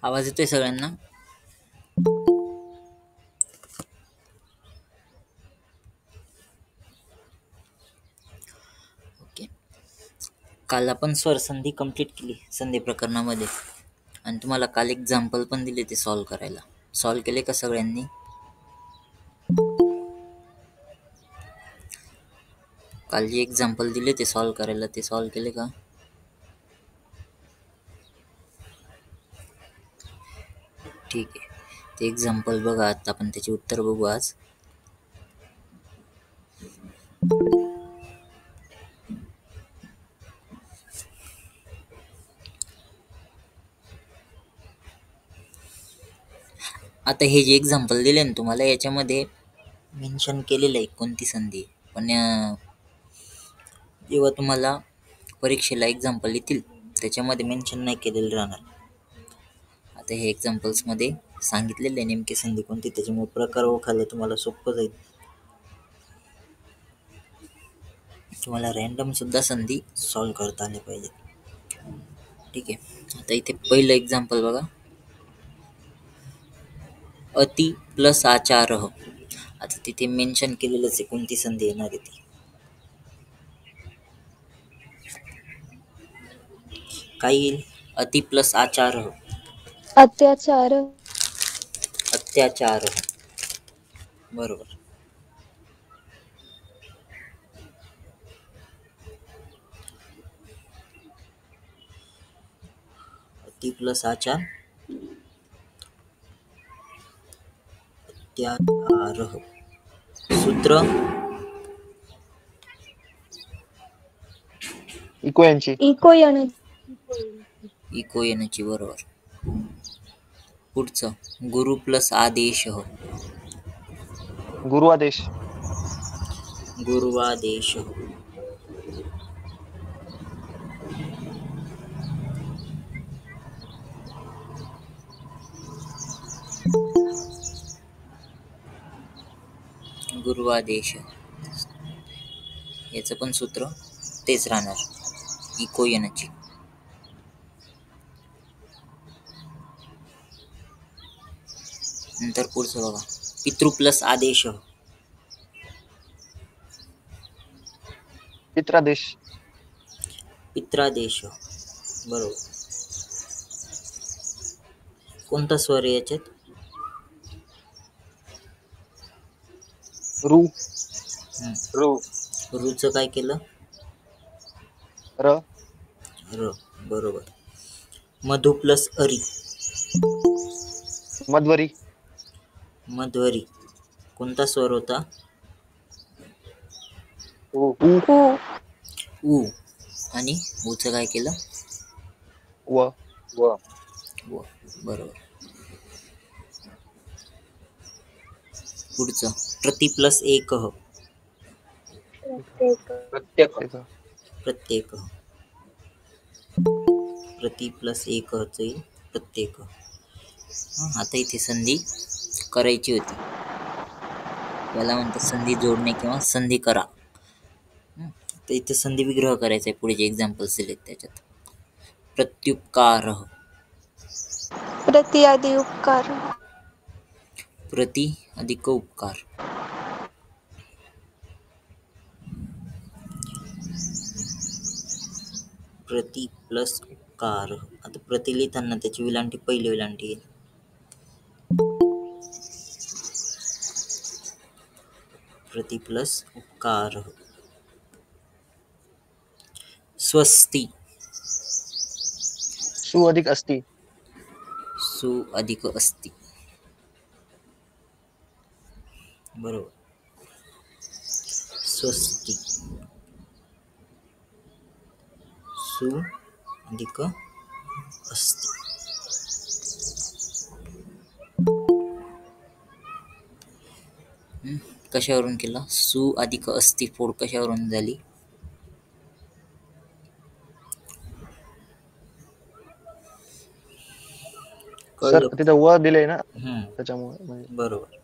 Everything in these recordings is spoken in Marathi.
आवाज येतोय सगळ्यांना? ओके. काल आपण स्वरसंधी कंप्लीट केली संधी प्रकरणामध्ये आणि तुम्हाला काल एक्झाम्पल पण दिले ते सॉल्व करायला. सॉल्व केले का सगळ्यांनी? काल जे एक्झाम्पल दिले ते सॉल्व करायला, ते सॉल्व केले का? ठीक आहे. ते एक्झाम्पल बघा, आता आपण त्याचे उत्तर बघू आज. आता हे जे एक्झाम्पल दिले ना तुम्हाला, याच्यामध्ये मेन्शन केलेलं आहे कोणती संधी, पण जेव्हा तुम्हाला परीक्षेला एक्झाम्पल येतील त्याच्यामध्ये मेन्शन नाही केलेलं राहणार. आता हे एक्झाम्पल्समध्ये सांगितलेले आहे नेमकी संधी कोणती, त्याच्यामुळे प्रकार ओळखायला तुम्हाला सोपं जाईल. तुम्हाला रॅन्डम सुद्धा संधी सॉल्व करता आले पाहिजे. ठीक आहे. आता इथे पहिलं एक्झाम्पल बघा, अति प्लस आचारः. आता तिथे मेन्शन केलेलंच आहे कोणती संधी येणार आहे ती. काय येईल? अति प्लस आचारः. अत्याचार. अत्याचार. बरोबर. अति प्लस आचार, अत्याचार. सूत्र इको यांची. इको याने. इको येण्याची. बरोबर. पुढचं, गुरु प्लस आदेश. गुरुआदेश. गुरुवादेश. गुरुवादेश. याचं पण सूत्र तेच राहणार, इको येण्याची. नंतर पुढचं बघा, पितृ प्लस आदेश. पित्रादेश. पित्रादेश. बरोबर. कोणता स्वर आहे याच्यात? रू. रू. रूचं काय केलं? र. र. बरोबर. मधु प्लस अरी. मध्वरी. मध्वरी. कोणता स्वर होता? उ. उ. आणि उचं काय केलं? व. व. व. बरोबर. पुढचं, प्रति प्लस एक. प्रत्येक. प्रत्येक. प्रति प्लस एक येईल प्रत्येक. आता इथे संधी करायची होती, याला म्हणतात संधी जोडणे किंवा संधी करा. तर इथे संधी विग्रह करायचा आहे. पुढे जे एक्झाम्पल्स दिलेत त्याच्यात, प्रत्युपकार. प्रति आदि उपकार. प्रति अधिक उपकार. प्रति प्लस उपकार. आता प्रति लिहिताना त्याची विलांटी पहिली विलांटी येईल. प्रति प्लस उपकार. स्वस्ती. सु अधिक अस्ति. सु अधिक अस्ति. बरोबर. स्वस्ती. सु अधिक अस्ति. कशावरून केला? सु अधिक अस्ति फोड कशावरून झाली? सर तिथं व दिलंय ना, त्याच्यामुळे. म्हणजे बरोबर.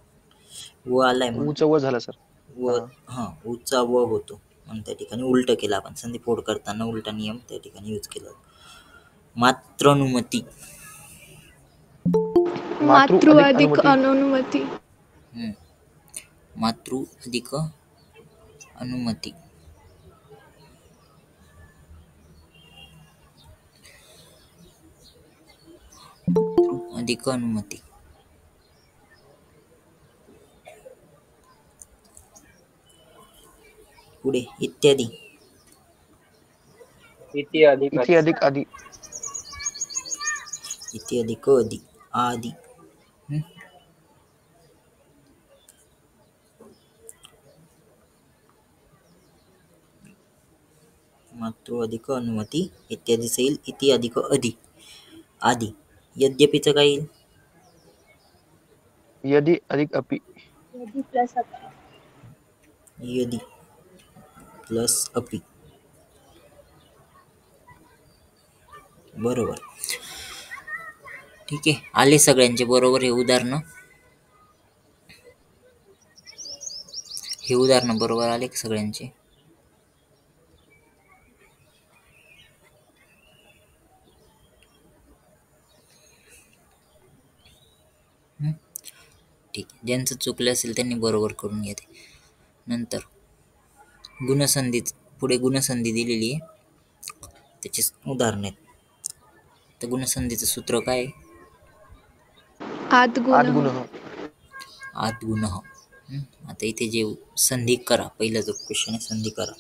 व आलाय म्हणून उच व झालं सर. व. उचा व होतो म्हणून त्या ठिकाणी उलट केला आपण. संधी फोड करताना उलटा नियम त्या ठिकाणी यूज केला. मात्रनुमती. मातृ अधिक अधिक अनुमती. अनुमती. मातृ अधिक अनुमती. अधिक अनुमती. पुढे इत्यादी. इति अधिक आदि. इति अधिक अधि आदि. मातृ अधिक अनुमती इत्यादी येईल. इति अधिक अधि आदि. यद्यपिचं काय येईल? यदि अधिक अपि. यदि प्लस अपि. बरोबर. ठीक आहे, आले सगळ्यांचे बरोबर हे उदाहरण. बरोबर आले सगळ्यांचे. ठीक आहे, ज्यांचं चुकलं असेल त्यांनी बरोबर करून घ्या ते. नंतर गुणसंधी. पुढे गुणसंधी दिलेली आहे, त्याची उदाहरण आहेत. तर गुणसंधीचं सूत्र काय आहे? आद्गुणः. आद्गुणः. आता इथे जे संधी करा, पहिला जो क्वेश्चन आहे संधी करा.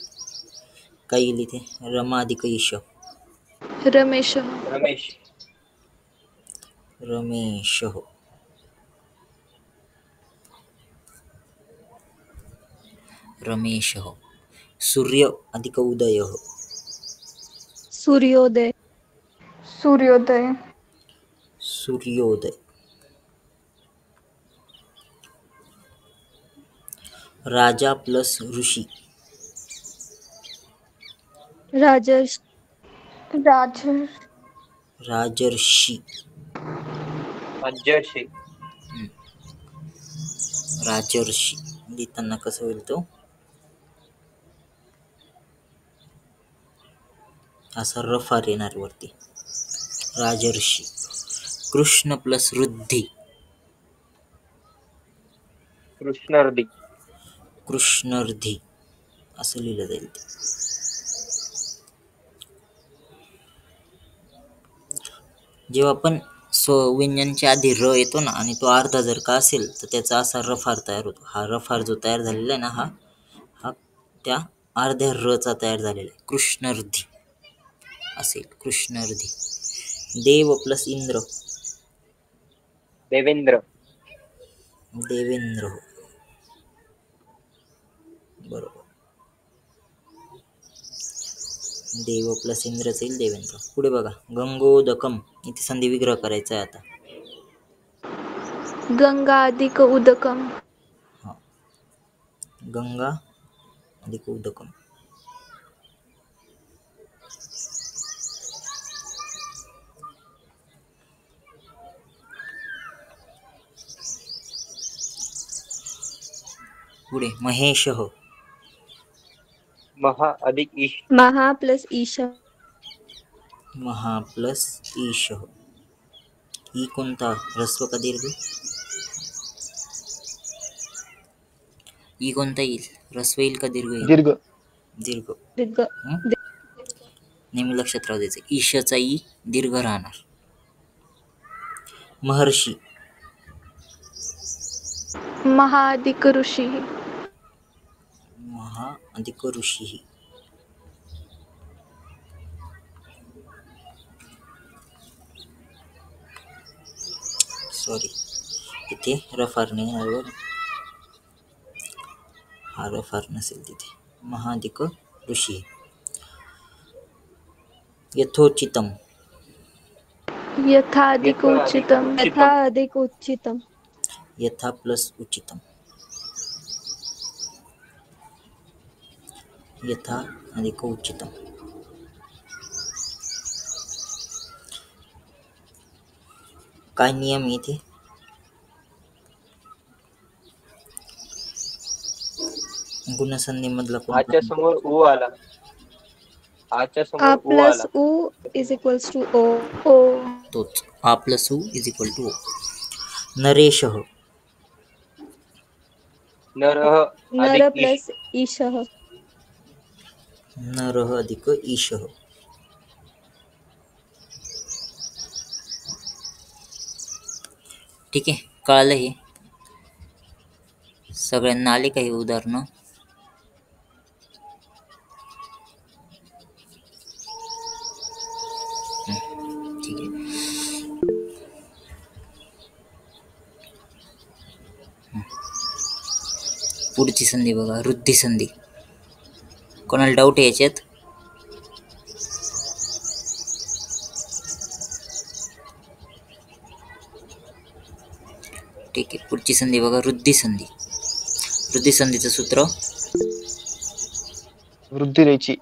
काय येईल इथे? रमा अधिक ईश. रमेश. सूर्य अधिक उदय. सूर्योदय. राजा प्लस ऋषी. राजर्षी. लिहिताना कसं होईल तो? असा रफार येणार वरती. राजर्षी. कृष्ण प्लस रुद्धी. कृष्णर्धी असं लिहिलं जाईल ते. जेव्हा आपण व्यंजनच्या आधी र येतो ना, आणि तो अर्धा जर का असेल तर त्याचा असा रफार तयार होतो. हा रफार जो तयार झालेला आहे ना, हा त्या अर्ध्या र चा तयार झालेला आहे. कृष्णर्धी असेल. कृष्णर्धी. देव प्लस इंद्र. देवेंद्र. बरोबर. देव प्लस इंद्रच येईल, देवेंद्र. पुढे बघा, गंगोदकम. इथे संधी विग्रह करायचा आहे आता. गंगा अधिक उदकम. गंगा अधिक उदकम. पुढे महेश. महा अधिक ईश. महा प्लस ईश. ई कोणता? ह्रस्व का दीर्घ? ई कोणता येईल? ह्रस्व येईल का दीर्घ येईल? दीर्घ. नेहमी लक्षात राहू द्यायचं. ईशचा ई दीर्घ राहणार. महर्षी. महा अधिक ऋषी. सॉरी, इथे रफार नाही आहे. हा रफार नसेल तिथे. महाधिक ऋषी. यथोचितम. यथा अधिक उच्चितम. यथा प्लस उचितम. यथा अधिक उचितम. काय नियम इथे? गुणसंधी मधला आच्या समोर उ आला. आ प्लस उ इज इक्वल्स टू ओ. तोच. आ प्लस उ इज इक्वल टू ओ. नरेशः. नरः नर अधिक ईश. प्लस ईशः. नरः अधिक ईशः. ठीक आहे, कळालं हे? सगळ्यांना आले काही उदाहरणं? ठीक आहे. पुढची संधी बघा, वृद्धी संधी. कोणाला डाऊट आहे याच्यात? ठीक आहे, पुढची संधी बघा, वृद्धी संधी. वृद्धी संधीचं सूत्र? वृद्धी रेची.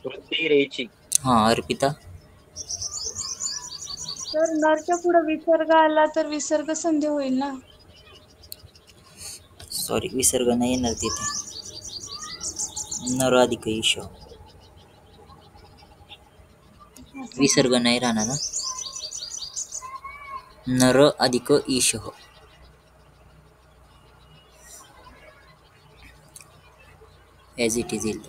वृत्ती रेची. हा, अर्पिता. तर नरच्या पुढे विसर्ग आला तर विसर्ग संधी होईल ना. सॉरी, विसर्ग नाही येणार तिथे. नर अधिक ईश. विसर्ग नाही राहणार ना. नर अधिक ईश. ॲज इट इज येईल.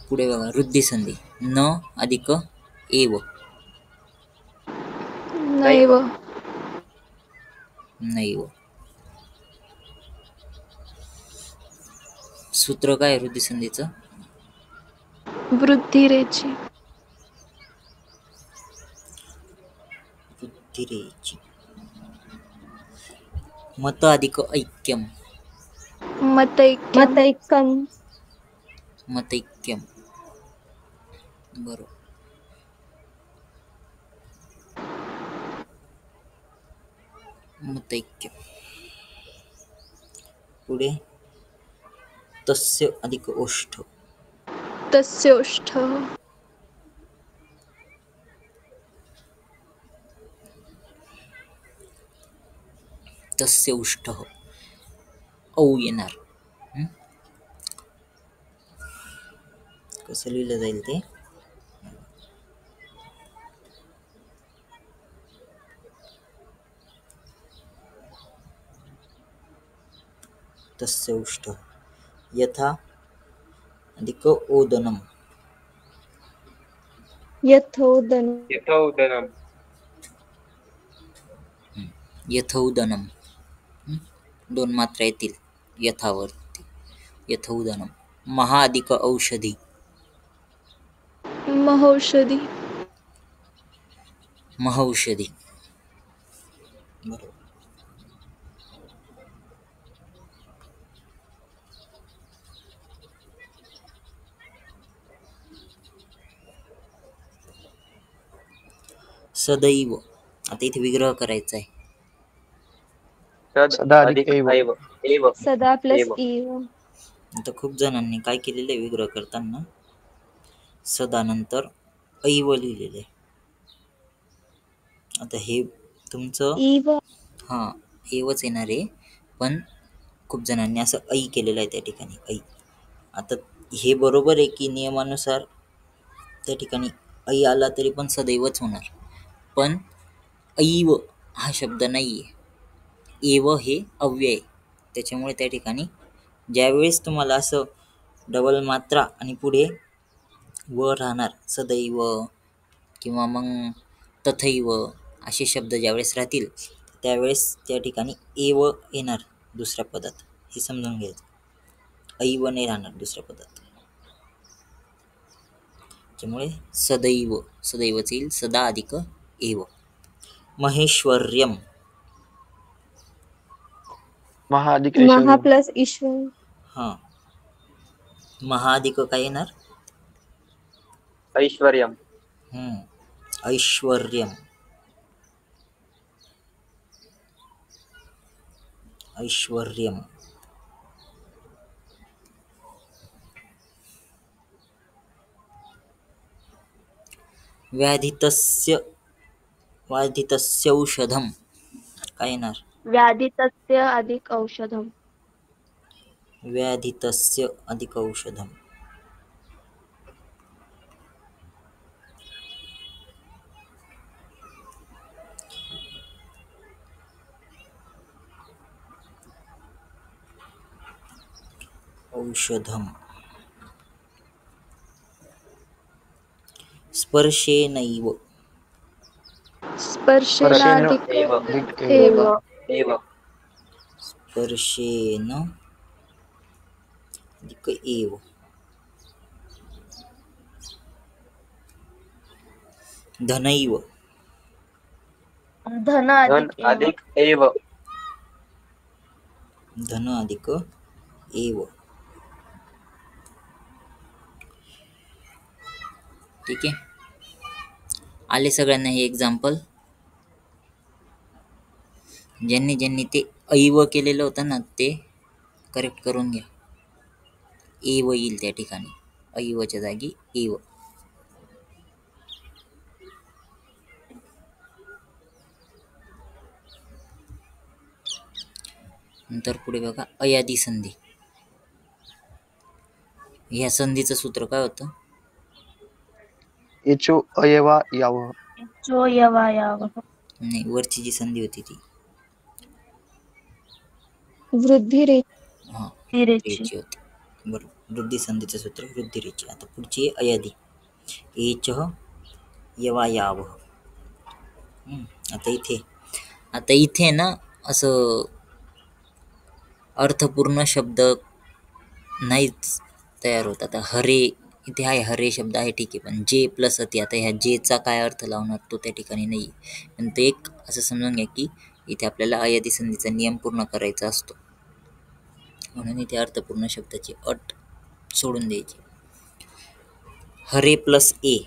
पुढे बघा, वृद्धी संधी. न अधिक एव. नैव. नैव. सूत्र काय आहे वृद्धी संधीचं? वृद्धिरेची. वृद्धिरेची. मत अधिक ऐक्यम. मतैक्यम. मतैकम. मतैक्यम. बरोबर. मतैक्यम. पुढे तस्य अधिक ओष्ठ. तस्योष्ठः. तस्य उष्ठः. औ येणार. कसं लिहिलं जाईल ते? तस्य उष्ठः. यथा अधिक ओदनम. यथोदन. यथोदनम. यथौदनम. दोन मात्रा येतील यथावरती. यथौदनम. महा अधिक औषधी. महौषधी. महौषधी. बरोबर. सदैव. आता इथे विग्रह करायचा आहे. सदा अधिक एव. एव. एव. सदा प्लस एव. इव. आता खूप जणांनी काय केलेलं आहे विग्रह करताना, सदानंतर ऐव लिहिलेलं आहे. आता हे तुमचं इव. हां एवच येणार आहे, पण खूप जणांनी असं ऐ केलेलं आहे त्या ठिकाणी. ऐ. आता हे बरोबर आहे की नियमानुसार त्या ठिकाणी ऐ आला तरी पण सदैवच होणार, पण ऐव हा शब्द नाही आहे. एव हे अव्यय आहे, त्याच्यामुळे त्या ठिकाणी ज्यावेळेस तुम्हाला असं डबल मात्रा आणि पुढे व राहणार, सदैव किंवा मग तथैव असे शब्द ज्यावेळेस राहतील त्यावेळेस त्या ठिकाणी एव येणार दुसऱ्या पदात. हे समजून घ्यायचं. ऐव नाही राहणार दुसऱ्या पदात. त्यामुळे सदैव, सदैवच येईल. सदा अधिक एव. महेश्वर्यम. महा अधिक महा ऐश्वर्यम. प्लस ईश्वर. हां, महा अधिक काय येणार? ऐश्वर्यम. ऐश्वर्यम. ऐश्वर्यम. व्याधितस्य. व्याधितस्यौषधम काय येणार? व्याधितस्य अधिक औषधम. व्याधितस्य अधिक औषधम. औषधम. स्पर्शेनैव. स्पर्शेन स्पर्शेनाधिक एव अधिक एव. एव स्पर्शेन अधिक एव. धनैव. धन धन अधिक एव. अधिक एव धन अधिक एव. ठीक आहे. आले सगळ्यांना हे एक्झाम्पल. ज्यांनी ज्यांनी ते ऐव केलेलं होतं ना ते करेक्ट करून घ्या. एव येईल त्या ठिकाणी, ऐवच्या जागी एव. नंतर पुढे बघा अयादी संधी. ह्या संधीचं सूत्र काय होतं? एचो अयवा यावः. जो यवा याव. नाही, वरची जी संधी होती ती वृद्धिरेचि. हा तिरेची. रेची होती. बरोबर, वृद्धी संधीचं सूत्र वृद्धी रेची. आता पुढची आहे अयादी. एच यवा याव. आता इथे ना असं अर्थपूर्ण शब्द नाहीच तयार होत. आता हरे इथे आहे, हरे शब्द आहे ठीक आहे, पण जे प्लस अति, आता ह्या जेचा काय अर्थ लावणार तो त्या ठिकाणी नाही. पण ते एक असं समजून घ्या की इथे आपल्याला अयादी संधीचा नियम पूर्ण करायचा असतो, म्हणून इथे अर्थपूर्ण शब्दाची अट सोडून द्यायची. हरे प्लस ए.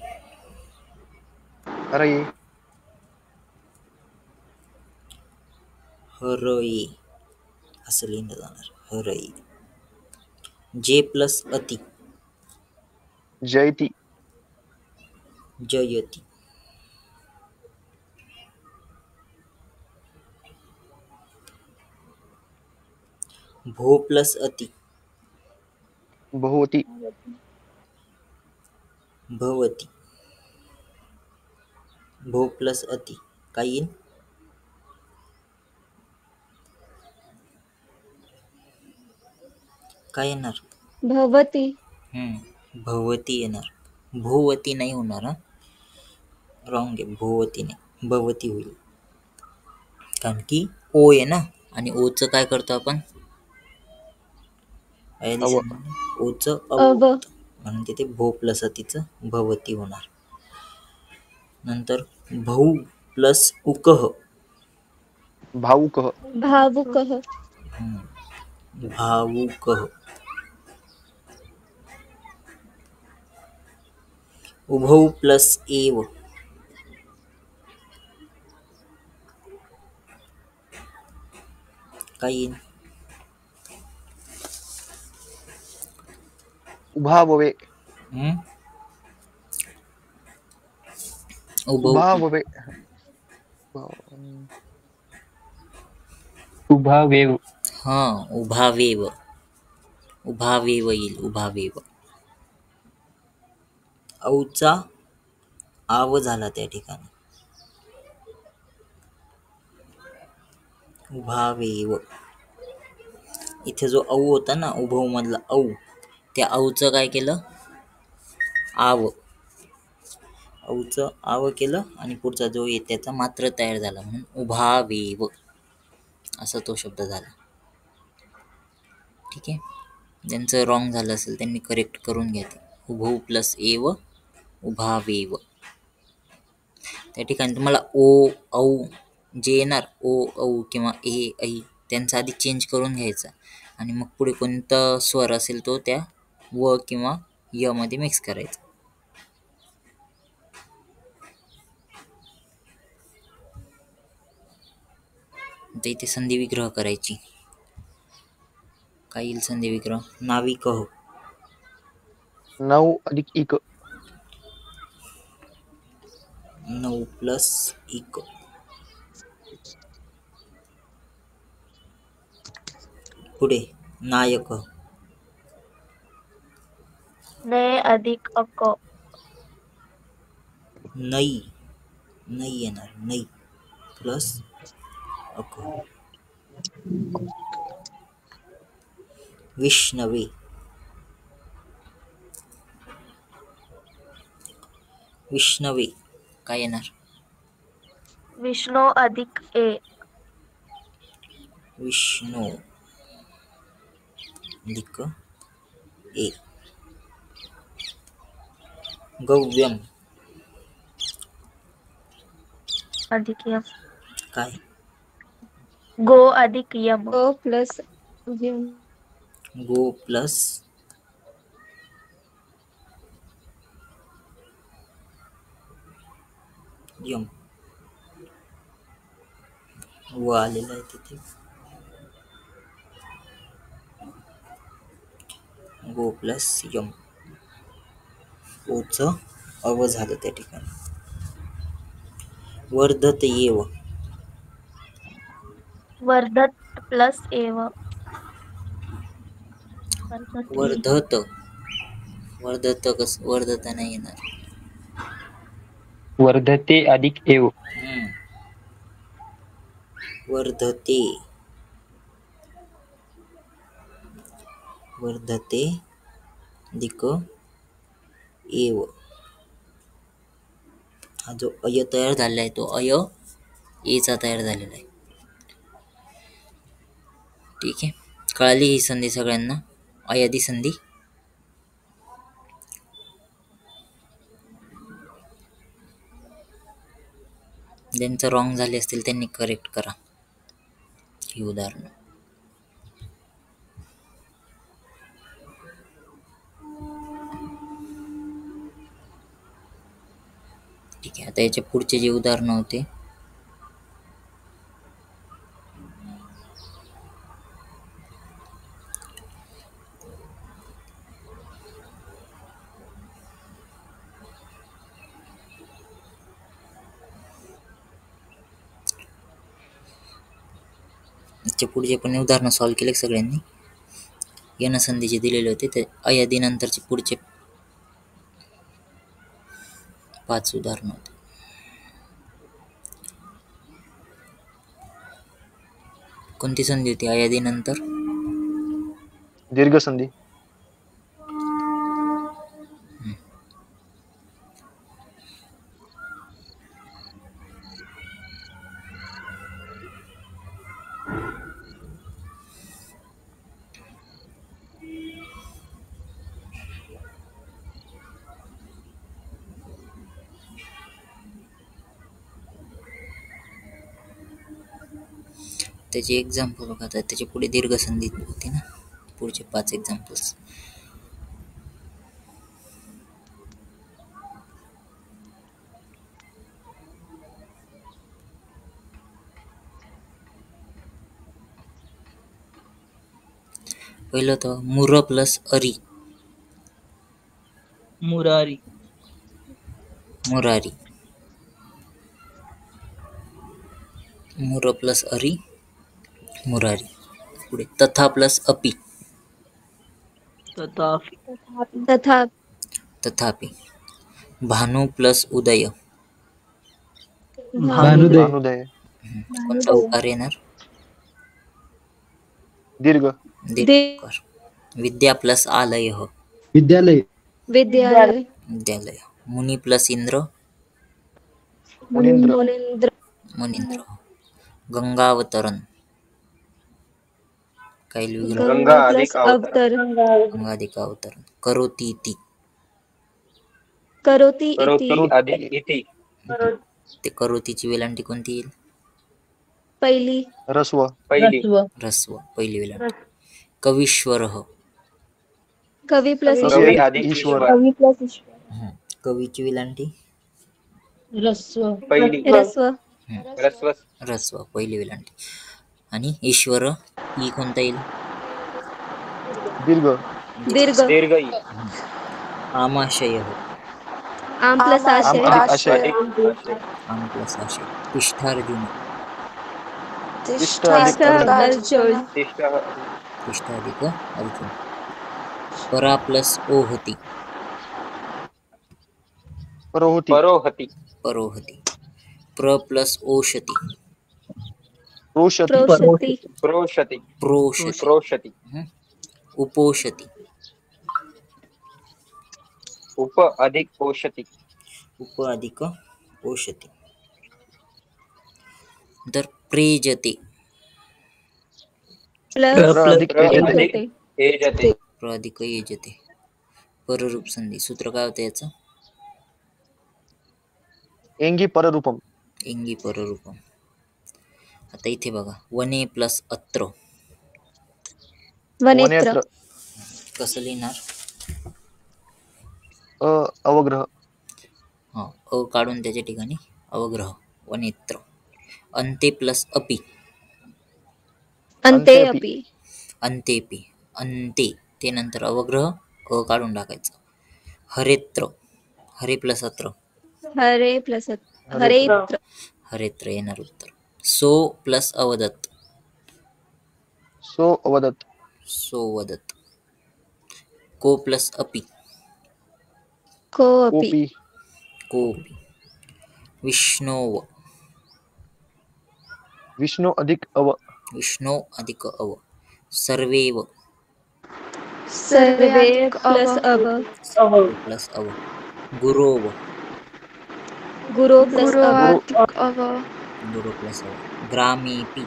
हरये. हरये असं लिहिलं जाणार, हरये. जे प्लस अति. जयति. जयति. भो प्लस अति. भवति. भवति. भो प्लस अति काय येईल? काय येणार? भवति. भवती येणार. भोवती नाही होणार. हा, रॉंग आहे. भोवती नाही, भवती होईल. कारण की ओ आहे ना, आणि ओचं काय करतो आपण? अव. ओचं अव. म्हणून तिथे भो प्लस अतिचं भवती होणार. नंतर भाऊ प्लस उकह. भावुकः. भावुकः. भावुकः. उभौ प्लस एव. काय येईल? उभाववे. उभौ उभाववे. उभावेव हा, उभावेव. उभावेव येईल, उभावेव. औचा आव झाला त्या ठिकाणी, उभावेव. इथे जो औ होता ना, उभव मधला औ, त्या औचं काय केलं? आव. औचं आव केलं आणि पुढचा जो येत त्याचा मात्र तयार झाला, म्हणून उभावेव असा तो शब्द झाला. ठीक आहे. ज्यांचं रॉंग झालं असेल त्यांनी करेक्ट करून घ्या. उभौ प्लस एव, उभावेव. त्या ठिकाणी तुम्हाला ओ औ जे येणार, ओ औ किंवा ए ऐ, त्यांचा आधी चेंज करून घ्यायचा आणि मग पुढे कोणता स्वर असेल तो त्या व किंवा य मध्ये मिक्स करायचा. आता इथे संधी विग्रह करायची. काय येईल संधी विग्रह? नाविकः. नौ अधिक इक. नौ प्लस इक. पुढे नायक. ने अधिक अक. नै. नै येणार, नै प्लस अक. विष्णवे. विष्णवे काय येणार? विष्णू अधिक ए. विष्णू अधिक ए. गव्यम अधिक यम. काय? गो अधिक यम. ग प्लस यम. गो प्लस यम. व आलेला आहे तिथे. गो प्लस यम. ओच अव झालं त्या ठिकाणी. वर्धत येव. वर्धत प्लस एव. वर्धत वर्धत कस वर्धत नाही येणार. वर्धते अधिक एव. वर्धते वर्धते अधिक एव. हा जो अय तयार झालेला आहे तो अय एचा तयार झालेला आहे. ठीक आहे, कळाली ही संधी सगळ्यांना? अयादी संधी. ज्यांचं रॉंग झाले असतील त्यांनी करेक्ट करा ही उदाहरण. ठीक आहे, आता याच्या पुढचे जे उदाहरण होते याच्या पुढचे पण उदाहरण सॉल्व्ह केले सगळ्यांनी. यन संधीचे दिलेले होते ते अयादी नंतरचे पुढचे 5 उदाहरण होते. कोणती संधी होती अयादी नंतर? दीर्घ संधी. त्याचे एक्झाम्पल बघा. आता त्याच्या पुढे दीर्घ संधी होती ना, पुढचे 5 एक्झाम्पल्स. पहिलं तर मुर प्लस अरी. मुरारी. मुरारी. मुर प्लस अरी मुरारी. पुढे तथा प्लस अपि. तथापि. तथा तथापि. भानु प्लस उदय. भानुदय. भानुदय. कोणता उकार येणार? दीर्घ. दीर्घ. विद्या प्लस आलय. विद्यालय. विद्यालय. विद्यालय. मुनी प्लस इंद्र. मुनींद्र. मुनींद्र. मुनींद्र. गंगावतरण. काही वेगळं. गंगा अधिक अवतरण. गंगाधिक अवतरण. करोती ती. करोती इति. करोति अधिक इति. ते करोतीची वेलांटी कोणती येईल? पहिली. रस्व. पहिली. ह्रस्व. पहिली वेलांटी. कवीश्वर. कवी प्लस कवी अधिक ईश्वर. ईश्वर. कवीची वेलांटी रस्व. पहिली. ह्रस्व. रस्व. ह्रस्व. पहिली वेलांटी. आणि ईश्वर ही कोणता येईल? दीर्घ. दीर्घ. दीर्घ इ. आमाशय. आम प्लस आशय. अधिक आशय. आम प्लस आशय. तिष्ठार्जुन. तिष्ठ अधिक अर्जुन. तिष्ठाधिक अर्जुन. परा प्लस ओहती. परोहती. परोहती. परोहती. प्र प्लस ओषती. रोषती. प्रोषती. प्रोषती. प्रोषती. प्रोषती. उपोषती. उप अधिक पोषती. उप अधिक ओषती. तर प्रेजते. प्लस अधिक एजते. अधिक एजते. प्र अधिक येजते. पररूप संधी. सूत्र काय होतं याचं? एंगी पररूपम. एंगी पररूपम. आता इथे बघा, वने प्लस अत्र वनेत्र. वनेत्र. कसं लिहिणार? अवग्रह. हा, अ काढून त्याच्या ठिकाणी अवग्रह. वनेत्र. अंते प्लस अपि. अंते अंते अपि. अपि. अंतेपि. अंते ते नंतर अवग्रह, अ काढून टाकायचं. हरेत्र. हरे प्लस अत्र. हरे प्लस हरेत्र. हरेत्र येणार उत्तर. सो प्लस अवदत. सो अवदत. सोवदत. को प्लस अपि. को अपि. कोपी. कोपि. विष्णोव. विष्णु अधिक अव. विष्णो अधिक अव. सर्वेव. सर्वे प्लस अव. प्लस अव. गुरोव. गुरो प्लस अव. गुरु. गुरु प्लस अव. ग्रामेपि.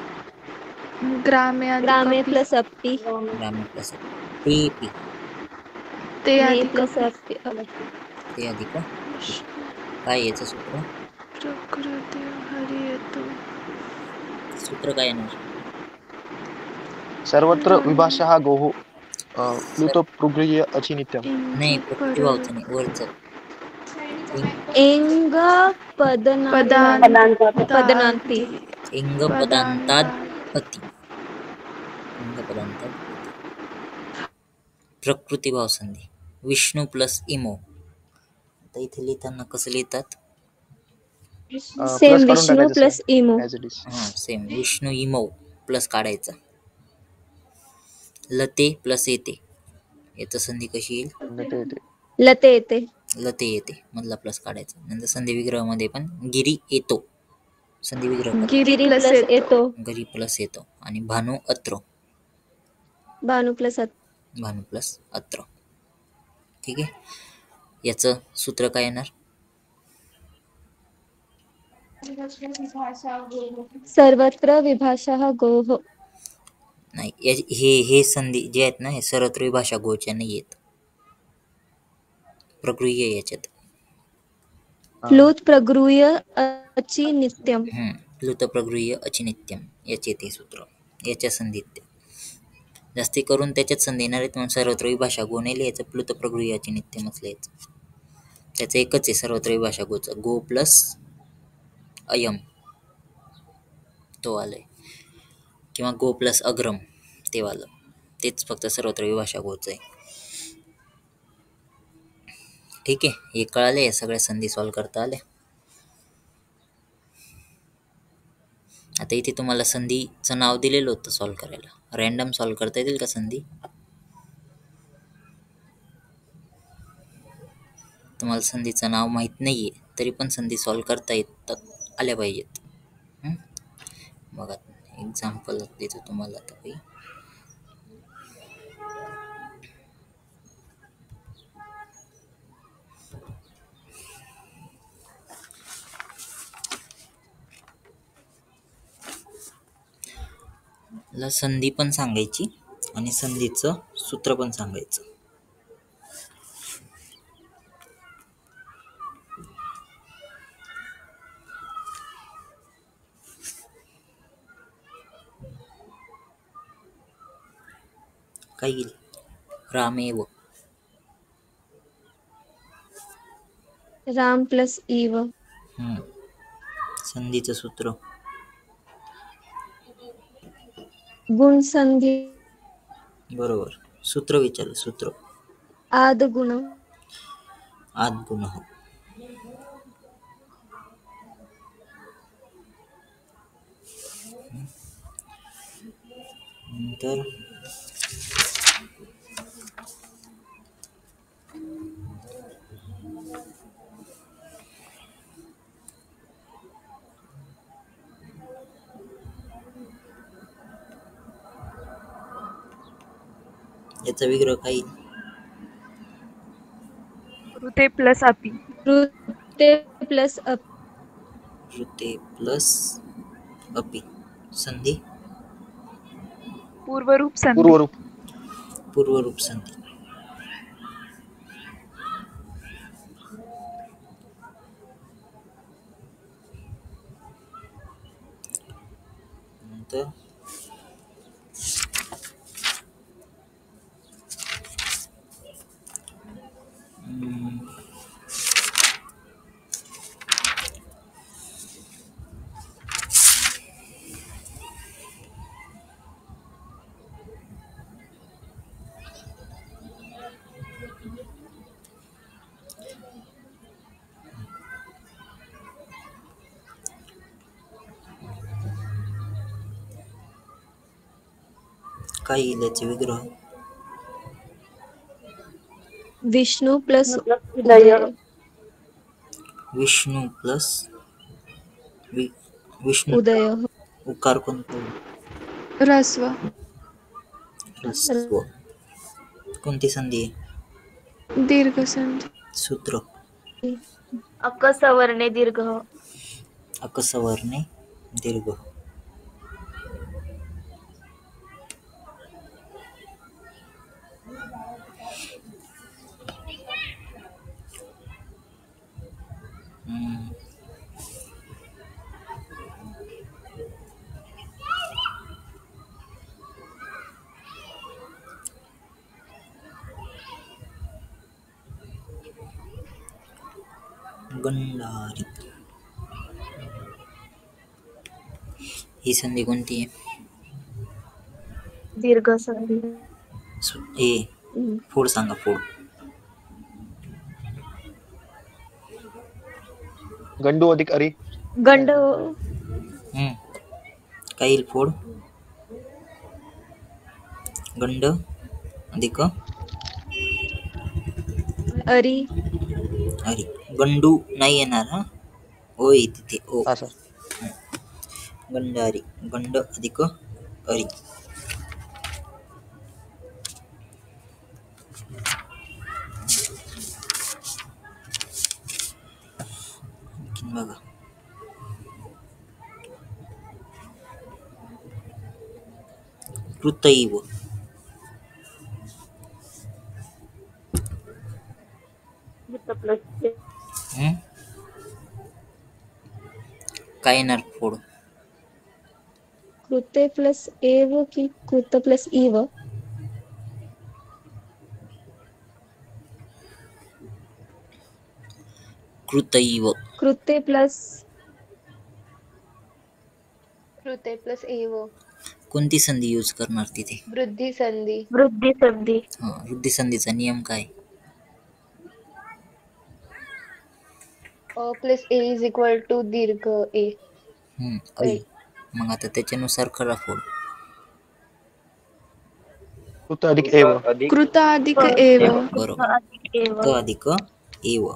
ग्रामे प्लस अपि. ग्रामे प्लस अव. तेपि. ते प्लस अपि. ते अधिक. काय याचं सूत्र? सूत्र काय येणार? सर्वत्र विभाषा गोः प्लुत पृगृह्य अचिनित्यम. नाही, प्रकृती भावचं नाही, वरचं. एंग पदनांती. इंग पदांताद अति. इंग पदांताद अति. प्रकृती भाव संधी. विष्णू प्लस इमो. आता इथे लिहिताना कसं लिहितात? सेम विष्णू प्लस इमो. As it is. हां, सेम. विष्णू इमो प्लस काढायचा. लते प्लस येते. याचं संधी कशी येईल? लते येते. लते येते मधला प्लस काढायचा. नंतर संधी विग्रहामध्ये पण गिरी येतो. संधी विग्रह गिरी प्लस येतो. गरी प्लस येतो. आणि भानू अत्र. भानू प्लस भानू प्लस अत्र. ठीक आहे. याचं सूत्र काय येणार? सर्वत्र विभाषा गोः. नाही, हे संधी जे आहेत ना, हे सर्वत्र विभाषा गोच्या नाही आहेत. प्रगृह्य याच्यात. प्लुत प्रगृह्य अचि नित्यम. प्लुत प्रगृह्य अचिनित्यम याचे ते सूत्र. याच्या संधीत जास्ती करून त्याच्यात संधी येणार आहेत, म्हणून सर्वत्र विभाषा गो नाही लिहायचं. प्लुत प्रगृह्य अचिनित्यमच लिहायचं. त्याचं एकच आहे सर्वत्र विभाषा गोचं. गो प्लस अयम तो आलंय, किंवा गो प्लस अग्रम ते वालं. तेच फक्त सर्वत्र विभाषा गोचं आहे. ठीक आहे. हे कळाले. या सगळ्या संधी सॉल्व करता आल्या. आता इथे तुम्हाला संधीचं नाव दिलेलं होतं सॉल्व करायला. रॅन्डम सॉल्व करता येतील का संधी? तुम्हाला संधीचं नाव माहीत नाही आहे तरी पण संधी सॉल्व करता येतात आल्या पाहिजेत. बघा, एक्झाम्पल देतो तुम्हाला आता काही. ला संधी पण सांगायची आणि संधीचं सूत्र पण सांगायचं. काय येईल? रामेव. राम प्लस इव. संधीचं सूत्र. गुण संधी. बरोबर. सूत्र विचारलं. सूत्र आद गुण. आद गुण. नंतर याचा विग्रह काही ऋते प्लस अपि. कृते प्लस कृते प्लस अपि संधी पूर्वरूप संधी. पूर्वरूप. पूर्वरूप संधी. नंतर काय येईल याचे विग्रह? विष्णू प्लस उदय. विष्णू प्लस विष्णू उदय. उकार कोणता येईल? ह्रस्व. ह्रस्व. कोणती संधी आहे? दीर्घ संधी. सूत्र अकसवर्णे दीर्घ. अकसवर्णे दीर्घ. हम्म. गंधारी. ही संधी कोणती आहे? दीर्घ संधी. फोड सांगा, फोड. गंडू अधिक अरी. गंड. काय येईल फोड? गंड अधिक अरी. अरी. गंडू नाही येणार हा. ओ आहे तिथे ओ. हा सर. गंडारी. गंड अधिक अरी. आणखीन बघा. कृतैव. काय येणार फोड? कृते प्लस एव की कृत प्लस इव. कृतैव. कृते प्लस एव. कोणती संधी यूज करणार तिथे? वृद्धी संधी. वृद्धी संधी. वृद्धी संधीचा नियम काय? प्लस ए इज इक्वल टू दीर्घ ए. ऐ. मग आता त्याच्यानुसार करा फोड. कृत अधिक एव. कृत अधिक क. एव. बरोबर. अधिक एव. त अधिक एव.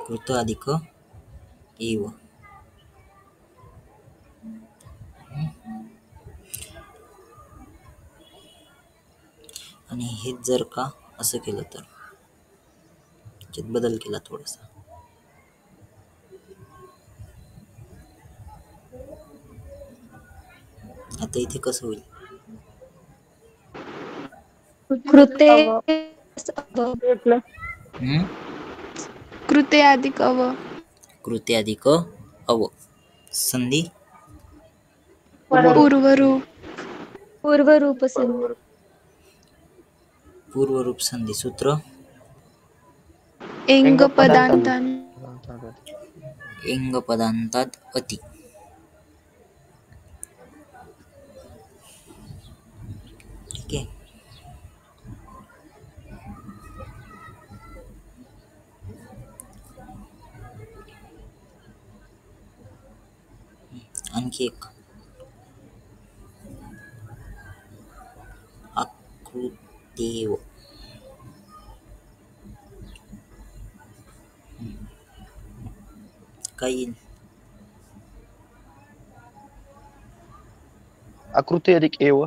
कृत अधिक एव. आणि हेच जर का असं केलं तर याच्यात बदल केला थोडासा. आता इथे कसं होईल? कृते अव. प्लस अव. प्लस कृते अधिक अव. कृते अधिक अव. संधी पूर्वरूप. पूर्वरूप संधी. पूर्वरूप संधी. सूत्र एंग पदांतान. एंग पदांतात अति. ठीक आहे. आणखी एक आकृतेव. काय येईल? आकृती अधिक एव.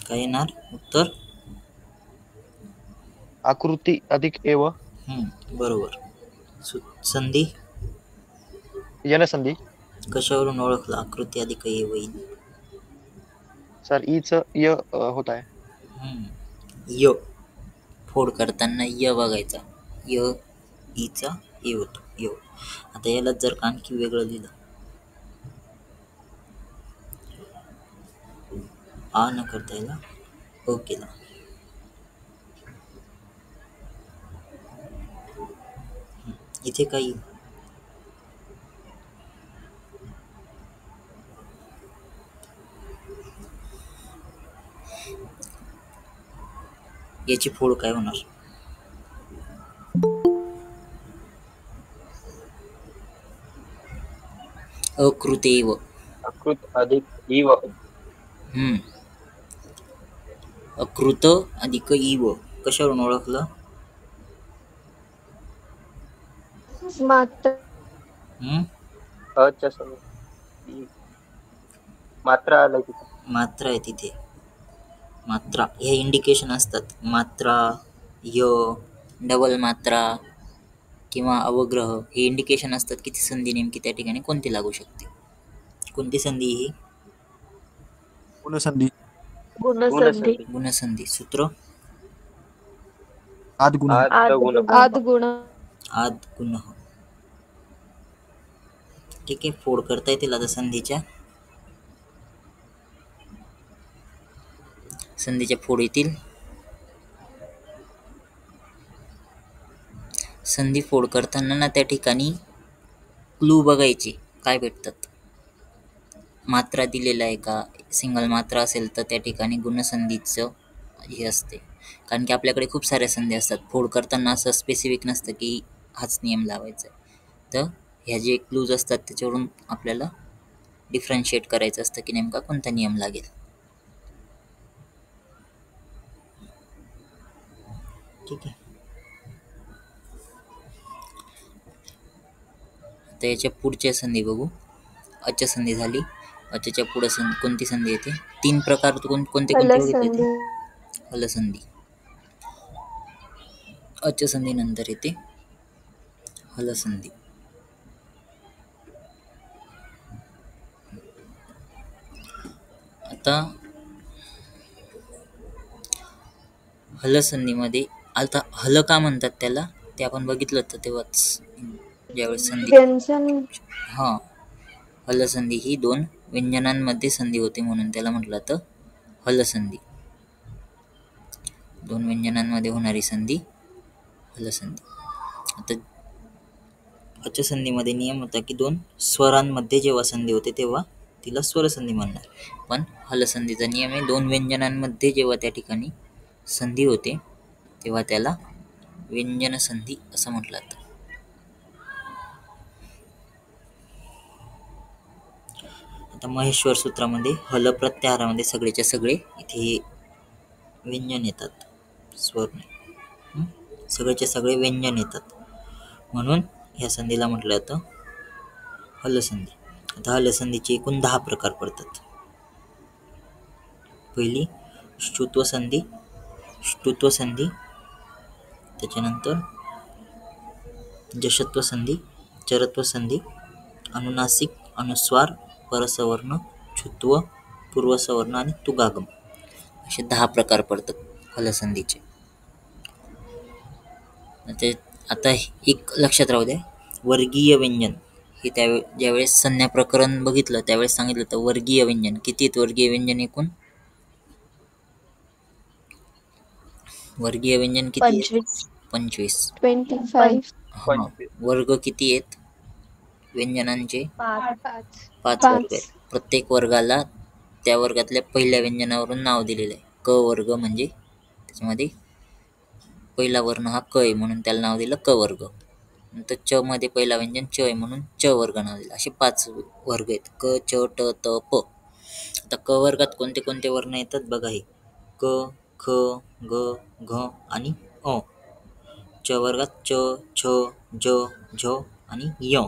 काय येणार उत्तर? आकृती अधिक एव बरोबर. संधी यनसंधी. कशावरून ओळखला आकृती अधिक ये होईल? सर ईच य होत आहे. य फोड करताना य बघायचा. य ईचा ए होतो य. आता याला जर का आणखी वेगळं लिहिलं, आ न करता याला अ केला, इथे काही याची फोड काय होणार? अकृतेव. अकृत अधिक इव. अकृत अधिक इव कशावरून ओळखलं? मात्र अच्या समोर मात्रा आलाय तिथे. मात्रा आहे तिथे. मात्रा हे इंडिकेशन असतात. मात्रा, य, डबल मात्रा किंवा अवग्रह हे इंडिकेशन असतात की ती संधी नेमकी त्या ठिकाणी कोणती लागू शकते. कोणती संधी ही? गुणसंधी. गुणसंधी. गुणसंधी. सूत्र आदगुण. आद्गुण. आदगुण. आद गुण. ठीक आहे. फोड करता येतील आता संधीच्या. संधीच्या फोड येतील. संधी फोड करताना ना त्या ठिकाणी क्लू बघायचे काय भेटतात. मात्रा दिलेला आहे का? सिंगल मात्रा असेल तर त्या ठिकाणी गुणसंधीचं हे असते. कारण की आपल्याकडे खूप साऱ्या संधी असतात. फोड करताना असं स्पेसिफिक नसतं की हाच नियम लावायचा आहे. तर ह्या जे क्लूज असतात त्याच्यावरून आपल्याला डिफरन्शिएट करायचं असतं की नेमका कोणता नियम लागेल. ठीक आहे. आता याच्या पुढच्या संधी बघू. अच्या संधी झाली. अच्याच्या पुढे कोणती संधी येते? 3 प्रकार कोणते कोणते बघितले ते? हलसंधी. अच्या संधी नंतर येते हलसंधी. आता हलसंधीमध्ये आता हल का म्हणतात त्याला ते आपण बघितलं तर तेव्हाच, ज्यावेळेस संधी व्यंजन. हलसंधी ही 2 व्यंजनांमध्ये संधी होते म्हणून त्याला म्हटलं तर हलसंधी. 2 व्यंजनांमध्ये होणारी संधी हलसंधी. आता अच्या संधीमध्ये नियम होता की 2 स्वरांमध्ये जेव्हा संधी होते तेव्हा तिला स्वरसंधी म्हणणार. पण हलसंधीचा नियम आहे 2 व्यंजनांमध्ये जेव्हा त्या ठिकाणी संधी होते तेव्हा त्याला व्यंजन संधी असं म्हटलं जातं. आता महेश्वर सूत्रामध्ये हल प्रत्याहारामध्ये सगळेच्या सगळे इथे व्यंजन येतात, स्वर नाही. सगळेच्या सगळे व्यंजन येतात म्हणून ह्या संधीला म्हटलं जातं हलसंधी. आता हलसंधीचे एकूण 10 प्रकार पडतात. पहिली श्रुत्व संधी, ष्टुत्व संधी, त्याच्यानंतर जशत्व संधी, चरत्व संधी, अनुनासिक, अनुस्वार, परसवर्ण, छुत्व, पूर्वसवर्ण आणि तुगागम असे 10 प्रकार पडतात हलसंधीचे. आता एक लक्षात राहू द्या, वर्गीय व्यंजन हे ज्यावेळेस संज्ञा प्रकरण बघितलं त्यावेळेस सांगितलं तर वर्गीय व्यंजन किती आहेत? वर्गीय व्यंजन एकूण वर्गीय व्यंजन किती आहेत? 25. 25. वर्ग किती आहेत व्यंजनांचे? 5 वर्ग आहेत. 5. प्रत्येक वर्गाला त्या वर्गातल्या पहिल्या व्यंजनावरून नाव दिलेलं आहे. क वर्ग म्हणजे त्याच्यामध्ये पहिला वर्ण हा क आहे म्हणून त्याला नाव दिलं क वर्ग. नंतर च मध्ये पहिला व्यंजन च आहे म्हणून च वर्ग नाव दिलं. असे 5 वर्ग आहेत. क, च, ट, त, प. आता क वर्गात कोणते कोणते वर्ण येतात बघा. हे क, ख, ग, घ आणि अ. च वर्गात च, छ, ज, झ आणि य.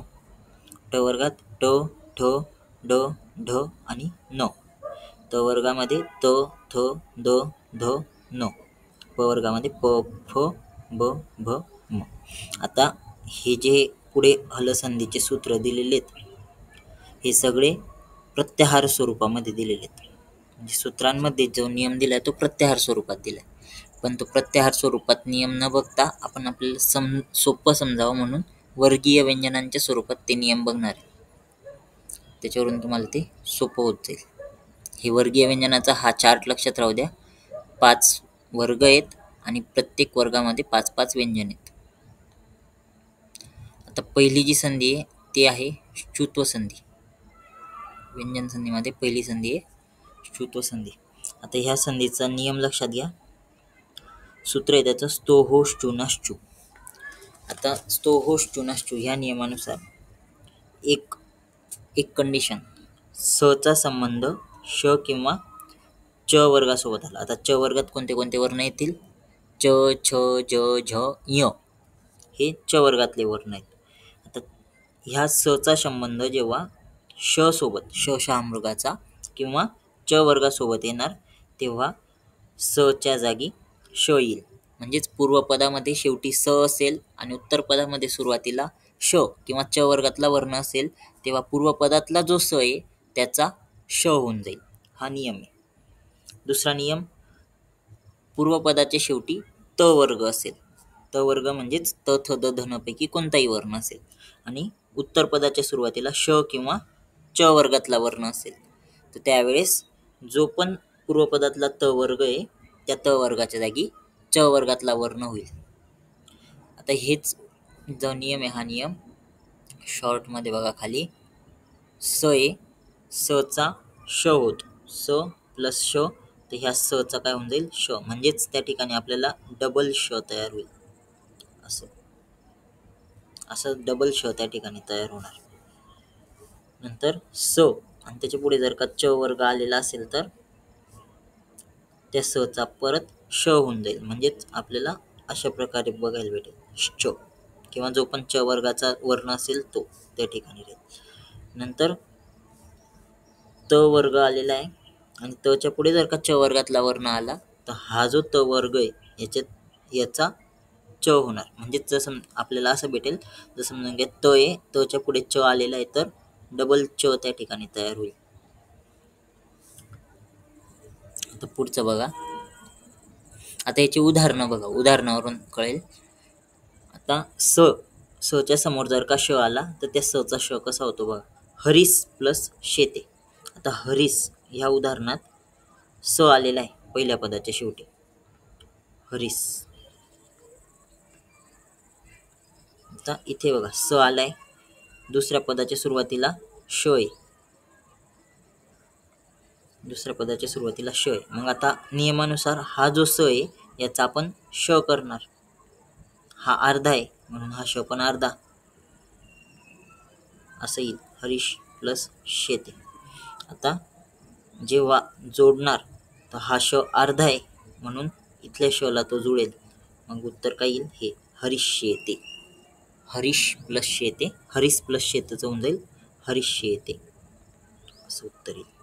ट वर्गात ट, ठ, ड, ढ आणि न. त वर्गामध्ये त, थ, द, ध, न. प वर्गामध्ये प, फ, ब भ म. आता हे जे पुढे हलसंधीचे सूत्र दिलेले आहेत हे सगळे प्रत्याहार स्वरूपामध्ये दिलेले आहेत. म्हणजे सूत्रांमध्ये जो नियम दिलाय तो प्रत्याहार स्वरूपात दिलाय, पण तो प्रत्याहार स्वरूपात नियम न बघता आपण आपल्याला सोपं समजावं म्हणून वर्गीय व्यंजनांच्या स्वरूपात ते नियम बघणार आहे. त्याच्यावरून तुम्हाला ते सोपं होत जाईल. हे वर्गीय व्यंजनाचा हा चार्ट लक्षात राहू द्या. 5 वर्ग आहेत आणि प्रत्येक वर्गामध्ये 5-5 व्यंजन आहेत. आता पहिली जी संधी आहे ती आहे च्युत्व संधी. व्यंजन संधीमध्ये पहिली संधी आहे च्युत्व संधी. आता ह्या संधीचा नियम लक्षात घ्या. सूत्र आहे त्याचं स्तोहोश्चुनाश्चू. आता स्तोहोश्चुनाश्चू ह्या नियमानुसार एक कंडिशन, स चा संबंध श किंवा च वर्गासोबत आला. आता च वर्गात कोणते कोणते वर्ण येतील? च, छ, ज, झ, य हे च वर्गातले वर्ण आहेत. आता ह्या स चा संबंध जेव्हा श सोबत, श शहामृगाचा किंवा च वर्गासोबत येणार तेव्हा स च्या जागी श येईल. म्हणजेच पूर्वपदामध्ये शेवटी स असेल आणि उत्तरपदामध्ये सुरुवातीला श किंवा च वर्गातला वर्ण असेल तेव्हा पूर्वपदातला जो स आहे त्याचा श होऊन जाईल. हा नियम आहे. दुसरा नियम, पूर्वपदाच्या शेवटी त वर्ग असेल. त वर्ग म्हणजेच त, थ, द, ध न पैकी कोणताही वर्ण असेल आणि उत्तरपदाच्या सुरुवातीला श किंवा च वर्गातला वर्ण असेल तर त्यावेळेस जो पण पूर्वपदातला त वर्ग आहे त्या त वर्गाच्या जागी च वर्गातला वर्ण होईल. आता हेच जो नियम आहे हा नियम शॉर्टमध्ये बघा खाली स आहे, स चा श होतो, स प्लस श, तर ह्या स चा काय होऊन जाईल श, म्हणजेच त्या ठिकाणी आपल्याला डबल श तयार होईल. असं डबल श त्या ठिकाणी तयार होणार. नंतर स आणि त्याच्या पुढे जर का च वर्ग आलेला असेल तर त्या स चा परत श होऊन जाईल. म्हणजेच आपल्याला अशा प्रकारे बघायला भेटेल श किंवा जो पण च वर्गाचा वर्ण असेल तो त्या ठिकाणी राहील. नंतर त वर्ग आलेला आहे आणि त च्या पुढे जर का च वर्गातला वर्ण आला तर हा जो त वर्ग आहे याचा च होणार. म्हणजेच जसं आपल्याला असं भेटेल, जसं समजून घ्या त आहे, त च्या पुढे च आलेला आहे तर डबल च त्या ठिकाणी तयार होईल. आता पुढचं बघा. आता याची उदाहरणं बघा, उदाहरणावरून कळेल. आता स च्या समोर जर का श आला तर त्या स चा श कसा होतो बघा, हरीस प्लस शेते. आता हरीस ह्या उदाहरणात स आलेला आहे पहिल्या पदाच्या शेवटी, हरीस. आता इथे बघा स आलाय, दुसऱ्या पदाच्या सुरुवातीला श आहे, दुसऱ्या पदाच्या सुरुवातीला श आहे. मग आता नियमानुसार हा जो स आहे याचा आपण श करणार. हा अर्धा आहे म्हणून हा श पण अर्धा असं येईल, हरीश प्लस शेते. आता जेव्हा जोडणार तर हा श अर्धा आहे म्हणून इथल्या श ला तो जुळेल. मग उत्तर काय येईल, हे हरीश शेते. हरीश प्लस शेते, हरीश प्लस शेतेचं होऊन जाईल हरीश शेते असं उत्तर येईल.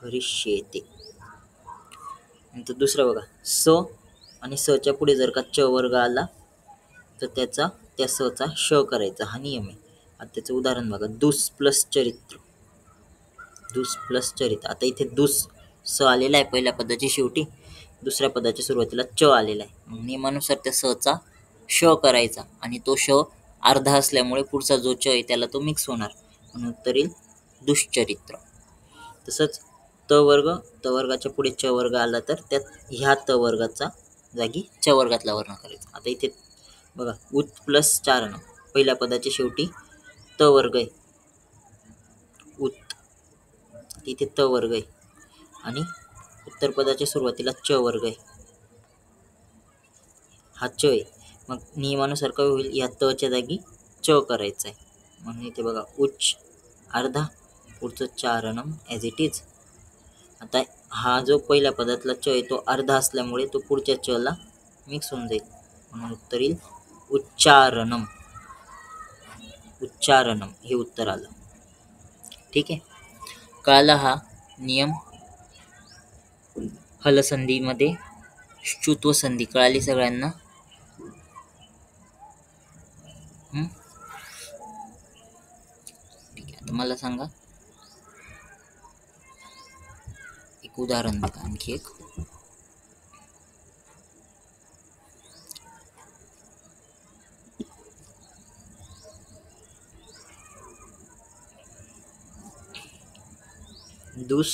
हरीश शेते. नंतर दुसरं बघा, स आणि स च्या पुढे जर का च वर्ग आला तर त्या स चा श करायचा, हा नियम आहे. आता त्याचं उदाहरण बघा, दुस प्लस चरित्र. दुस प्लस चरित्र. आता इथे दुस स आलेला आहे पहिल्या पदाच्या शेवटी, दुसऱ्या पदाच्या सुरुवातीला च आलेला आहे. नियमानुसार त्या स चा श करायचा आणि तो श अर्धा असल्यामुळे पुढचा जो च आहे त्याला तो मिक्स होणार म्हणून उत्तर येईल दुष्चरित्र. तसंच त वर्गाच्या पुढे च वर्ग आला तर त्यात ह्या त वर्गाचा जागी च वर्गातला वर्ण करायचा. आता इथे बघा, उत प्लस चारण, पहिल्या पदाच्या शेवटी त वर्ग आहे उत, इथे त वर्ग आहे आणि उत्तर पदाच्या सुरुवातीला च वर्ग आहे, हा च आहे. मग नियमानुसार काय होईल, या त च्या जागी च करायचं आहे म्हणून इथे बघा उच्च अर्धा, पुढचं चारणम ॲज इट इज. आता हा जो पहिल्या पदातला च आहे तो अर्धा असल्यामुळे तो पुढच्या च ला मिक्स होऊन जाईल म्हणून उत्तर येईल उच्चारणम. उच्चारणम हे उत्तर आलं. ठीक आहे, कळाला हा नियम. हलसंधीमध्ये ष्टुत्व संधी कळाली सगळ्यांना? ठीक आहे, आता मला सांगा एक उदाहरण बघा, आणखी एक. दुस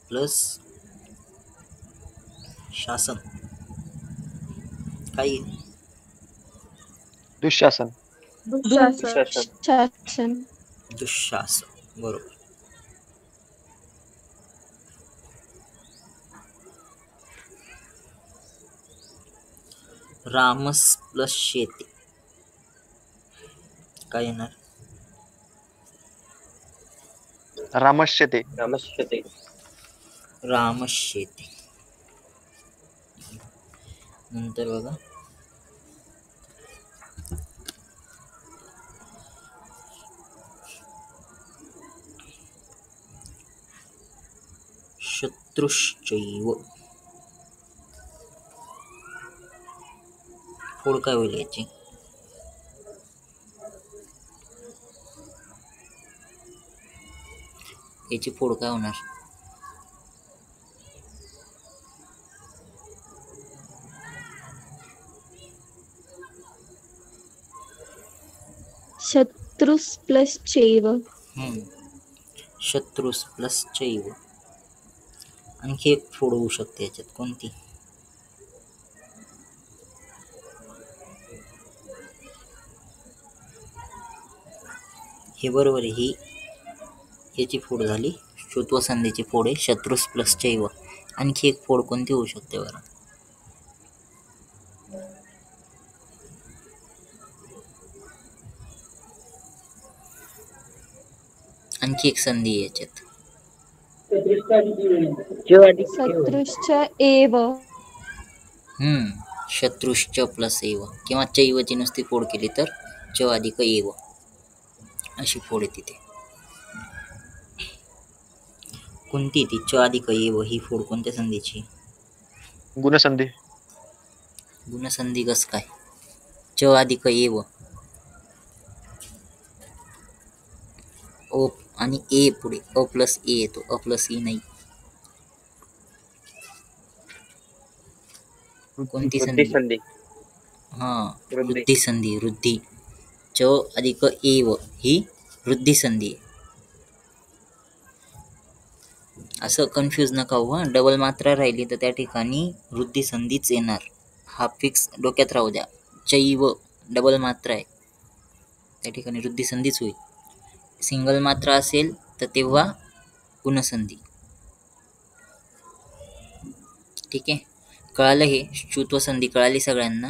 प्लस शासन काय येईल? दुःशासन. दुःशासन. शासन. दुःशासन, बरोबर. रामस प्लस शेती काय येणार? रामश्यते. नमस्ते. रामशेती. नंतर बघा शत्रुश्चैव फोड काय होईल याची? याची फोड काय होणार? शत्रुस प्लस चैव. शत्रुस प्लस चैव. आणखी एक फोड होऊ शकते याच्यात, कोणती? हे बरोबर आहे, ही याची फोड झाली, ष्टुत्व संधीची फोड आहे शत्रुस प्लस चैव. आणखी एक फोड कोणती होऊ शकते बरं? आणखी एक संधी आहे याच्यात. शत्रुश्च एव. शत्रुश्च प्लस एव किंवा चैवची नुसती फोड केली तर च अधिक एव अशी फोड आहे तिथे. कोणती ती च अधिक एव ही फोड कोणत्या संधीची? गुणसंधी. गुणसंधी कस काय? च अधिक एव ओ आणि ए पुढे अ प्लस ए येतो, अ प्लस ई नाही. कोणती संधी? संधी. हा, वृद्धी. वृद्धी संधी. वृद्धी. च अधिक एव ही वृद्धी संधी आहे. असं कन्फ्यूज नका हो. डबल मात्रा राहिली तर त्या ठिकाणी वृद्धी संधीच येणार, हा फिक्स डोक्यात राहू द्या. चैव डबल मात्रा आहे, त्या ठिकाणी वृद्धी संधीच होईल. सिंगल मात्रा असेल तर तेव्हा गुणसंधी. ठीक आहे, कळालं हे? ष्टुत्व संधी कळाली सगळ्यांना?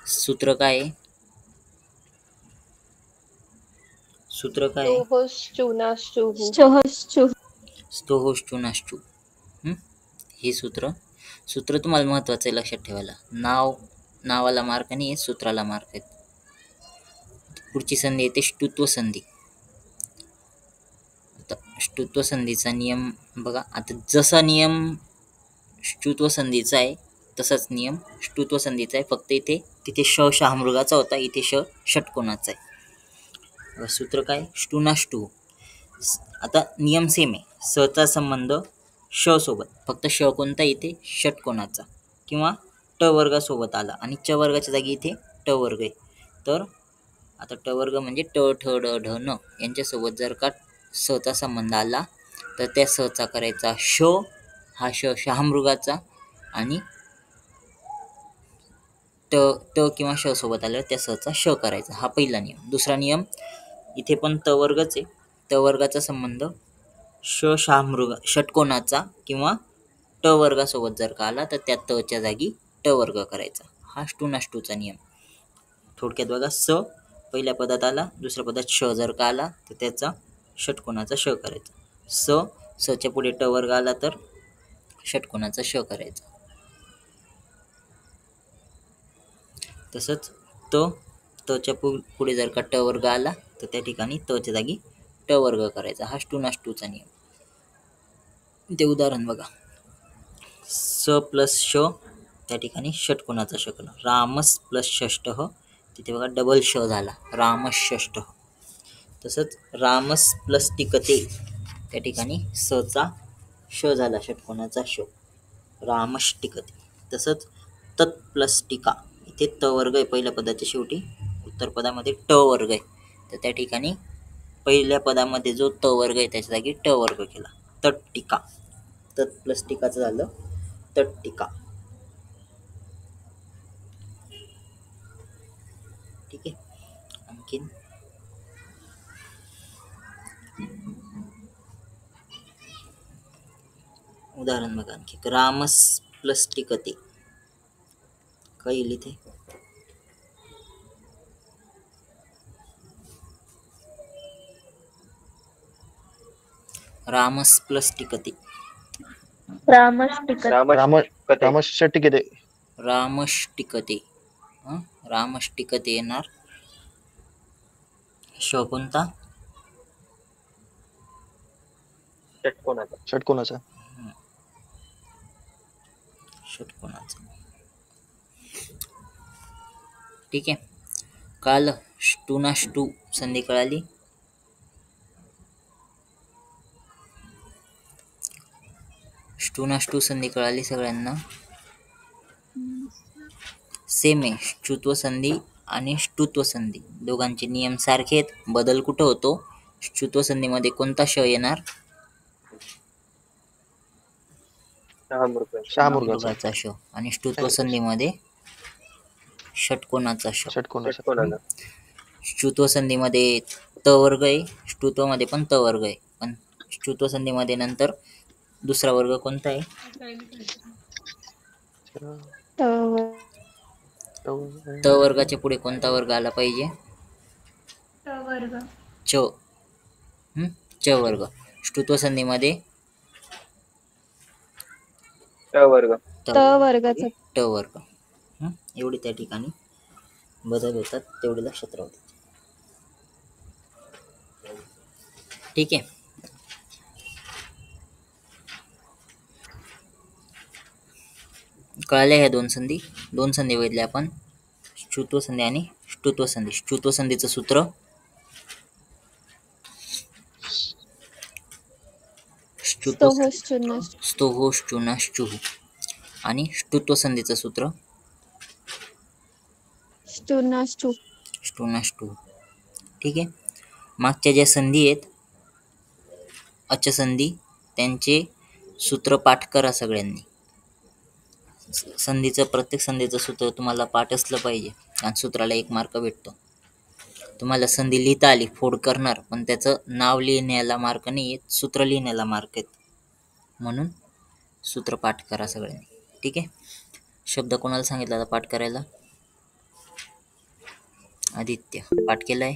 सूत्र काय आहे? सूत्र काय आहे? स्तोहोश्चुनाश्चु. हे सूत्र तुम्हाला महत्वाचं आहे लक्षात ठेवायला. नावाला मार्क आणि सूत्राला मार्क आहेत. पुढची संधी येते ष्टुत्व संधी. आता ष्टुत्व संधीचा नियम बघा. आता जसा नियम ष्टुत्व संधीचा आहे तसाच नियम ष्टुत्व संधीचा आहे, फक्त तिथे श शहामृगाचा होता, इथे ष षटकोनाचा आहे. सूत्र काय? ष्टुनाष्टू. आता नियम सेम आहे, सचा संबंध श सोबत, फक्त श कोणता इथे? षटकोनाचा किंवा ट वर्गासोबत आला आणि च वर्गाच्या जागी इथे ट वर्ग आहे. तर आता ट वर्ग म्हणजे ट ठ ड ढ न यांच्यासोबत जर का सचा संबंध आला तर त्या सचा करायचा श, हा श शहामृगाचा, आणि ट किंवा श सोबत आल्यावर त्या सचा श करायचा, हा पहिला नियम. दुसरा नियम इथे पण त वर्गच आहे, त वर्गाचा संबंध श शहामृग षटकोनाचा किंवा ट वर्गासोबत जर का आला तर त्या तच्या जागी ट वर्ग करायचा, हा ष्टुनाष्टूचा नियम. थोडक्यात बघा, स पहिल्या पदात आला, दुसऱ्या पदात श जर का आला तर त्याचा षटकोनाचा श करायचा. सच्या पुढे ट वर्ग आला तर षटकोनाचा श करायचा. तसंच तच्या पुढे जर का ट वर्ग आला तर त्या ठिकाणी तच्या जागी ट वर्ग करायचा. हा ष्टुनाष्टूचा नियम. ते उदाहरण बघा. स प्लस श त्या ठिकाणी षटकोनाचा शकल. रामस प्लस षष्टः तिथे बघा डबल श झाला, रामषष्टः. तसंच रामस प्लस टिकते त्या ठिकाणी सचा श झाला, षटकोनाचा श, रामष्टिकते. तसंच तत् प्लस टीका इथे त वर्ग आहे पहिल्या पदाच्या शेवटी, उत्तर पदामध्ये ट वर्ग आहे, तर त्या ठिकाणी पहिल्या पदामध्ये जो त वर्ग आहे त्याच्या जागी ट वर्ग केला, तट्टिका. तत् प्लस टीकाचं झालं तट्टिका. ठीक आहे. आणखीन उदाहरण बघा आणखी. रामस प्लस टिकते काय येईल इथे? रामस प्लस टिकते, रामष्टिकते. रामष्टिकते. रामष्टिकते. रामष्टिकते येणार. श कोणता? षटकोनाचा. षटकोनाचा. ठीक आहे. काल ष्टुनाष्टू संधी कळाली. ष्टुनाष्टू संधी कळाली सगळ्यांना. सेम आहे. ष्टुत्व संधी आणि ष्टुत्व संधी दोघांचे नियम सारखे आहेत. बदल कुठं होतो? ष्टुत्व संधीमध्ये कोणता श येणार? शहामृगाचा श. आणि ष्टुत्व संधीमध्ये षटकोनाचा श. ष्टुत्व संधीमध्ये त वर्ग आहे, ष्टुत्वमध्ये पण त वर्ग आहे, पण ष्टुत्व संधीमध्ये नंतर दुसरा वर्ग कोणता आहे? त वर्गाच्या पुढे कोणता वर्ग आला पाहिजे? च. च वर्ग. ष्टुत्व संधीमध्ये त वर्गाचा ट वर्ग. एवढे त्या ठिकाणी बदल होतात, तेवढे लक्षात राहू दे. ठीक आहे. कळाल्या ह्या दोन संधी बघितल्या आपण, ष्टुत्व संधी आणि ष्टुत्व संधी. ष्टुत्व संधीचं सूत्र स्तोहोश्चुनाश्चुः आणि ष्टुत्व संधीचं सूत्र ष्टुनाष्टू. ठीक आहे. मागच्या ज्या संधी आहेत अच संधी, त्यांचे सूत्र पाठ करा सगळ्यांनी. प्रत्येक संधीचं सूत्र तुम्हाला पाठ असलं पाहिजे आणि सूत्राला 1 मार्क भेटतो. तुम्हाला संधी लिहिता आली, फोड करणार, पण त्याचं नाव लिहिण्याला मार्क नाही आहेत, सूत्र लिहिण्याला मार्क आहेत. म्हणून सूत्र पाठ करा सगळ्यांनी. ठीक आहे. शब्द कोणाला सांगितला आता पाठ करायला? आदित्य पाठ केलाय?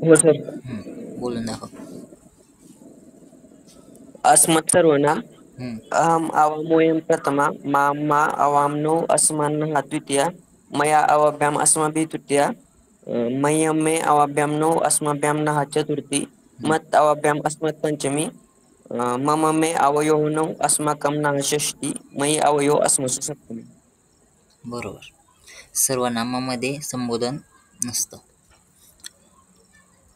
हो सर. बोलून दाखव. अस्मत् सर्वनाम अहम अवामोयम प्रथमा मामा अवामनो अस्मान्नः द्वितीया मया अवाभ्याम अस्माभिः तृतीया मह्यम मे अवाभ्याम नो अस्मभ्याम नः चतुर्थी मत अवाभ्याम अस्मत् पंचमी मम मे अवयोः नो अस्माकं नः षष्ठी मयि अवयो अस्मसु सप्तमी. बरोबर. सर्वनामामध्ये संबोधन नसतं.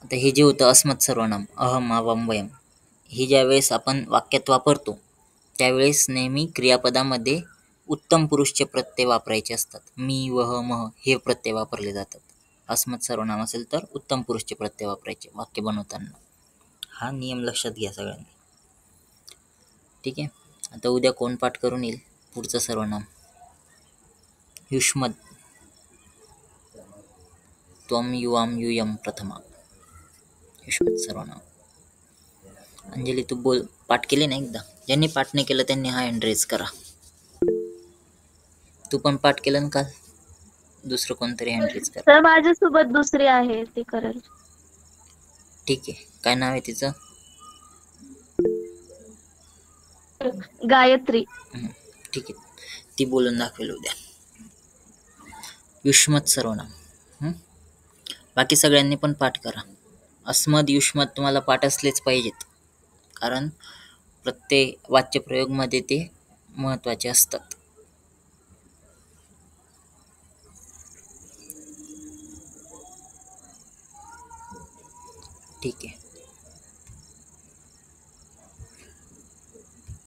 आता हे जे होतं अस्मत् सर्वनाम, अहम अवम वयम, हे ज्या वेळेस आपण वाक्यात वापरतो त्यावेळेस नेहमी क्रियापदामध्ये उत्तम पुरुषचे प्रत्यय वापरायचे असतात. मी, वह, मह हे प्रत्यय वापरले जातात. अस्मत् सर्वनाम असेल तर उत्तम पुरुषचे प्रत्यय वापरायचे वाक्य बनवताना. हा नियम लक्षात घ्या सगळ्यांनी. ठीक आहे. आता उद्या कोण पाठ करून येईल पुढचं सर्वनाम? युष्मद. त्वम युवाम युयम प्रथमा. युष्मद सर्वनाम. अंजली तू बोल, पाठ केले ना एकदा? ज्यांनी पाठ नाही केलं त्यांनी हा हँड रेज करा. तू पण पाठ केलं ना काल? दुसरं कोणतरी हँड रेज करा. सर माझ्यासोबत दुसरी आहे, ती करेल. ठीक आहे. काय नाव आहे तिचं? गायत्री. ठीक आहे. ती बोलून दाखवेल उद्या. युष्मत सर्वनाम. बाकी सगळ्यांनी पण पाठ करा. अस्मद युष्मत तुम्हाला पाठ असलेच पाहिजेत, कारण प्रत्येक वाक्यप्रयोगमध्ये ते महत्त्वाचे असतात. ठीक आहे.